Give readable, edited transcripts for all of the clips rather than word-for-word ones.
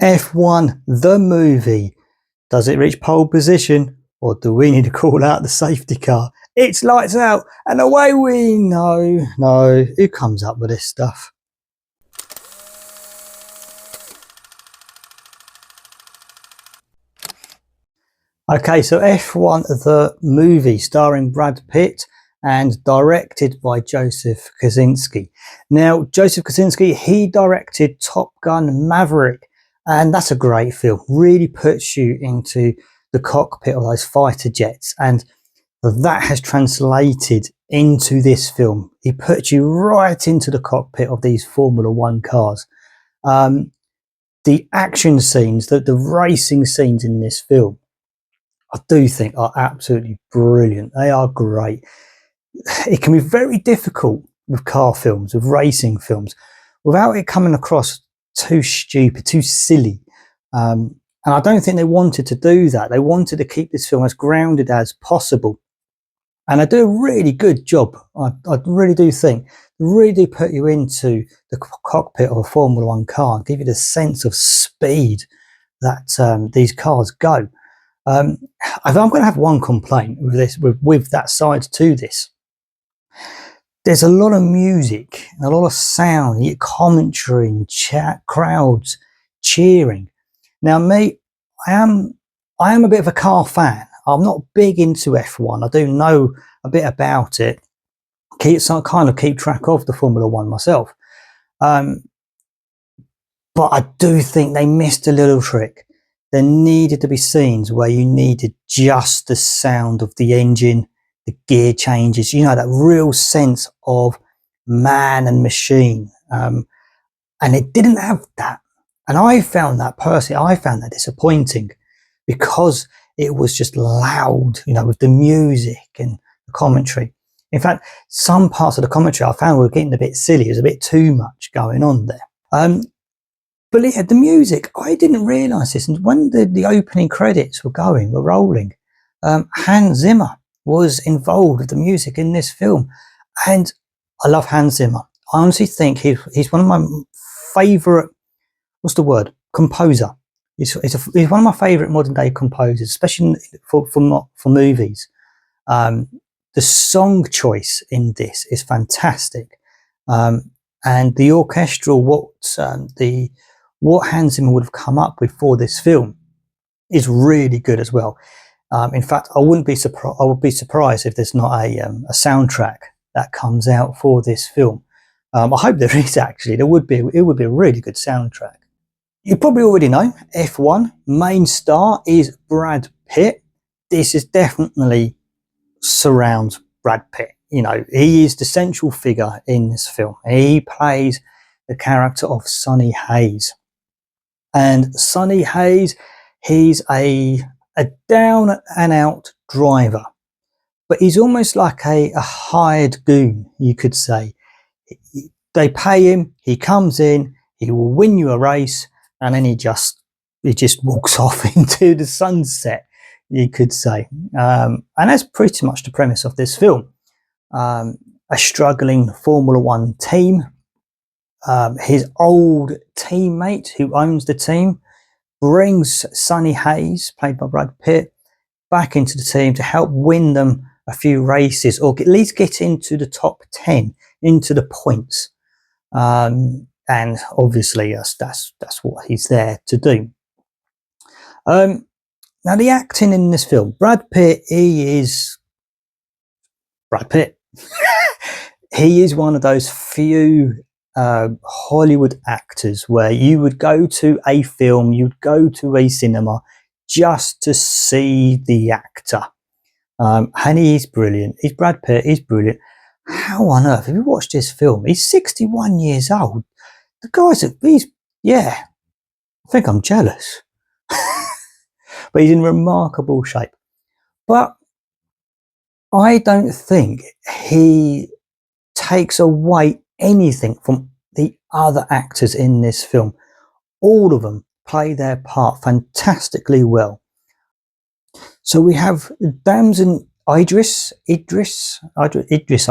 F1, the movie. Does it reach pole position, or do we need to call out the safety car? It's lights out and away we know. No, who comes up with this stuff? Okay, so F1, the movie, starring Brad Pitt and directed by Joseph Kosinski. Now, Joseph Kosinski, he directed Top Gun Maverick, and that's a great film. Really puts you into the cockpit of those fighter jets, and that has translated into this film. He puts you right into the cockpit of these Formula One cars. The action scenes, the racing scenes in this film, I do think are absolutely brilliant. They are great. It can be very difficult with car films, with racing films, without it coming across too stupid, too silly. And I don't think they wanted to do that. They wanted to keep this film as grounded as possible. And they do a really good job. I really do think. They really do put you into the cockpit of a Formula One car and give you the sense of speed that these cars go. I'm going to have one complaint with this, with that side to this. There's a lot of music, a lot of sound, you get commentary and chat, crowds cheering. Now, me, I am a bit of a car fan. I'm not big into F1. I do know a bit about it. I kind of keep track of the Formula One myself. But I do think they missed a little trick. There needed to be scenes where you needed just the sound of the engine, the gear changes, you know, that real sense of man and machine. And it didn't have that. And I found that disappointing because it was just loud, you know, with the music and the commentary. In fact, some parts of the commentary I found were getting a bit silly. There's a bit too much going on there. But yeah, the music, I didn't realise this. And when the opening credits were rolling, Hans Zimmer was involved with the music in this film. And I love Hans Zimmer. I honestly think he's one of my favourite, composer. He's one of my favourite modern day composers, especially for movies. The song choice in this is fantastic. And the orchestral, what Hans Zimmer would have come up with for this film is really good as well. In fact, I would be surprised if there's not a soundtrack that comes out for this film. I hope there is actually. It would be a really good soundtrack. You probably already know F1 main star is Brad Pitt. This is definitely surrounds Brad Pitt. You know, he is the central figure in this film. He plays the character of Sonny Hayes. And Sonny Hayes, he's a down and out driver, but he's almost like a hired goon, you could say. They pay him, he comes in, he will win you a race, and then he just walks off into the sunset, you could say. And that's pretty much the premise of this film. A struggling Formula One team. His old teammate who owns the team brings Sonny Hayes, played by Brad Pitt, back into the team to help win them a few races, or at least get into the top 10, into the points. And obviously that's what he's there to do. Now the acting in this film, Brad Pitt, he is Brad Pitt. He is one of those few Hollywood actors where you would go to a film, you'd go to a cinema just to see the actor. And he's brilliant. He's Brad Pitt, he's brilliant. How on earth have you watched this film? He's 61 years old. The guy's, I think I'm jealous. But he's in remarkable shape. But I don't think he takes away anything from the other actors in this film. All of them play their part fantastically well. So we have Damson Idris, I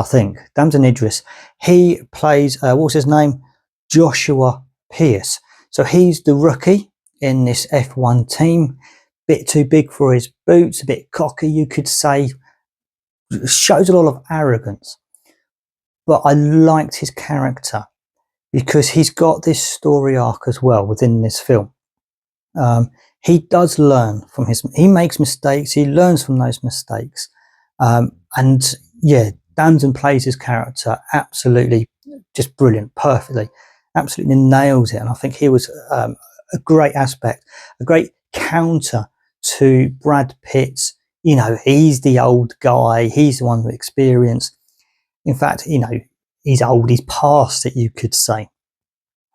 think. Damson Idris. He plays, what's his name? Joshua Pierce. So he's the rookie in this F1 team. Bit too big for his boots, a bit cocky, you could say. Shows a lot of arrogance. But I liked his character because he's got this story arc as well within this film. He does learn from he makes mistakes, he learns from those mistakes. And yeah, Damson plays his character absolutely just brilliant, perfectly, absolutely nails it. And I think he was a great aspect, a great counter to Brad Pitt's, you know, he's the old guy, he's the one with experience. In fact, you know, he's old, he's past it, you could say.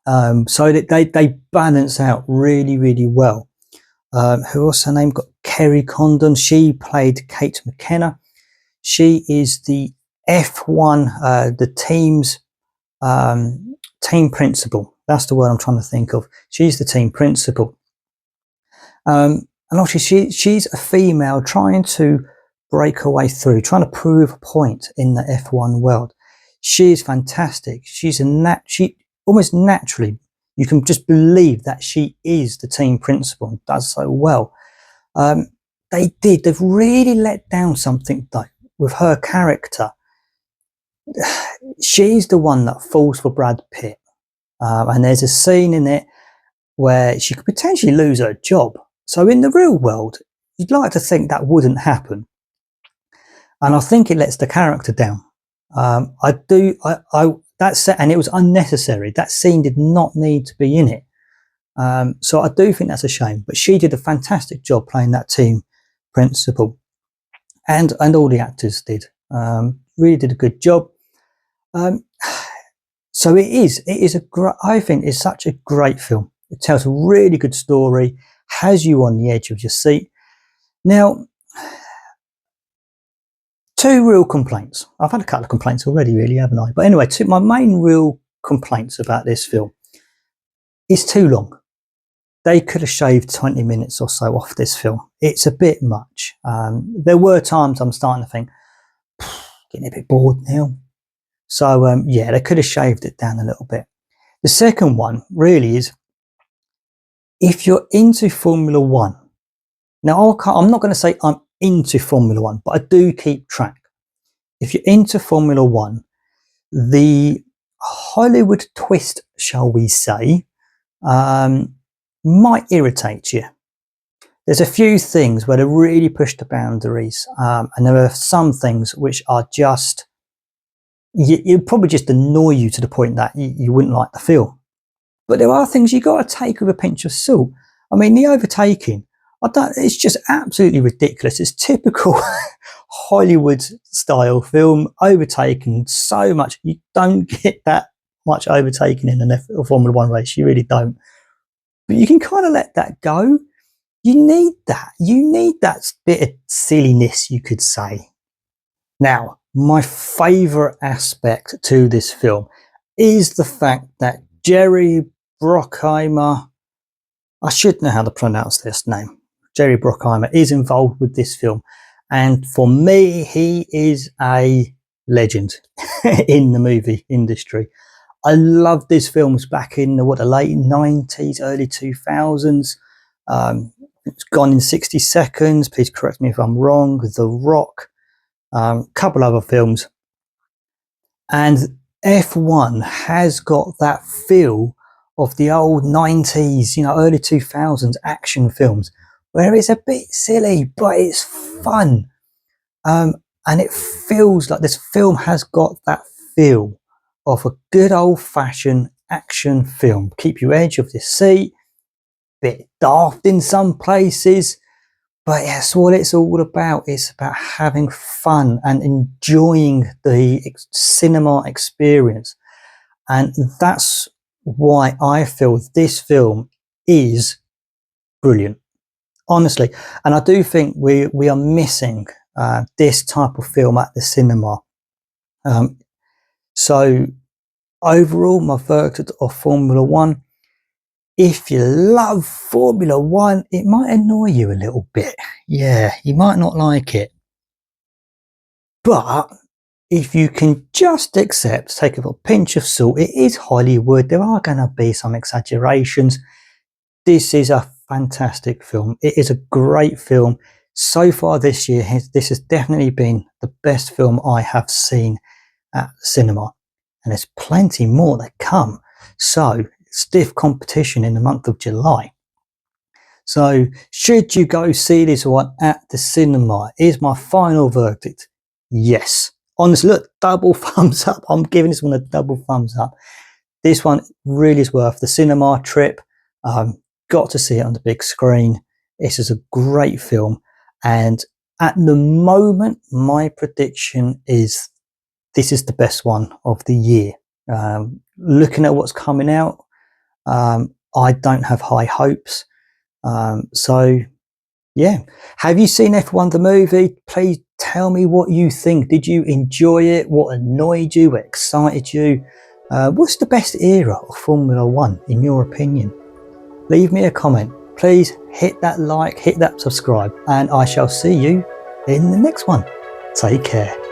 So that they balance out really, really well. Who else her name? Got Kerry Condon. She played Kate McKenna. She is the F1, the team's team principal. That's the word I'm trying to think of. She's the team principal. And obviously she's a female trying to break her way through, trying to prove a point in the F1 world. She is fantastic. She's she almost naturally, you can just believe that she is the team principal and does so well. They've really let down something though with her character. She's the one that falls for Brad Pitt. And there's a scene in it where she could potentially lose her job. So in the real world, you'd like to think that wouldn't happen. And I think it lets the character down. That's and it was unnecessary. That scene did not need to be in it. So I do think that's a shame. But she did a fantastic job playing that team principal, and all the actors did. Really did a good job. So it is I think it's such a great film. It tells a really good story, has you on the edge of your seat. Now, two real complaints. I've had a couple of complaints already, really, haven't I? But anyway, my main real complaints about this film is too long. They could have shaved 20 minutes or so off this film. It's a bit much. There were times I'm starting to think, getting a bit bored now. So, yeah, they could have shaved it down a little bit. The second one really is, if you're into Formula One, now I'm not going to say I'm into Formula One, but I do keep track. If you're into Formula One, the Hollywood twist, shall we say, might irritate you. There's a few things where they really push the boundaries, and there are some things which are just, you probably just annoy you to the point that you wouldn't like the film. But there are things you got to take with a pinch of salt. I mean, the overtaking, it's just absolutely ridiculous. It's typical Hollywood style film, overtaking so much. You don't get that much overtaking in a Formula One race. You really don't. But you can kind of let that go. You need that. You need that bit of silliness, you could say. Now, my favourite aspect to this film is the fact that Jerry Bruckheimer, I should know how to pronounce this name, Jerry Bruckheimer is involved with this film. And for me, he is a legend in the movie industry. I loved his films back in the late 90s, early 2000s. It's Gone in 60 Seconds, please correct me if I'm wrong, The Rock, a couple other films. And F1 has got that feel of the old 90s, early 2000s action films, where it's a bit silly, but it's fun. And it feels like this film has got that feel of a good old-fashioned action film. Keep you edge of your seat, bit daft in some places, but that's what it's all about. It's about having fun and enjoying the cinema experience. And that's why I feel this film is brilliant, honestly. And I do think we are missing this type of film at the cinema. So overall, my verdict of Formula One, if you love Formula One, it might annoy you a little bit. Yeah, you might not like it. But if you can just accept, take a pinch of salt, it is Hollywood. There are going to be some exaggerations. This is a fantastic film. It is a great film. So far this year, this has definitely been the best film I have seen at the cinema. And there's plenty more that come. So, stiff competition in the month of July. So, should you go see this one at the cinema? Is my final verdict yes. Honestly, look, double thumbs up. I'm giving this one a double thumbs up. This one really is worth the cinema trip. Got to see it on the big screen. This is a great film. And at the moment, my prediction is this is the best one of the year. Looking at what's coming out, I don't have high hopes. So, yeah. Have you seen F1 the movie? Please tell me what you think. Did you enjoy it? What annoyed you? What excited you? What's the best era of Formula One in your opinion? Leave me a comment. Please hit that like, hit that subscribe, and I shall see you in the next one. Take care.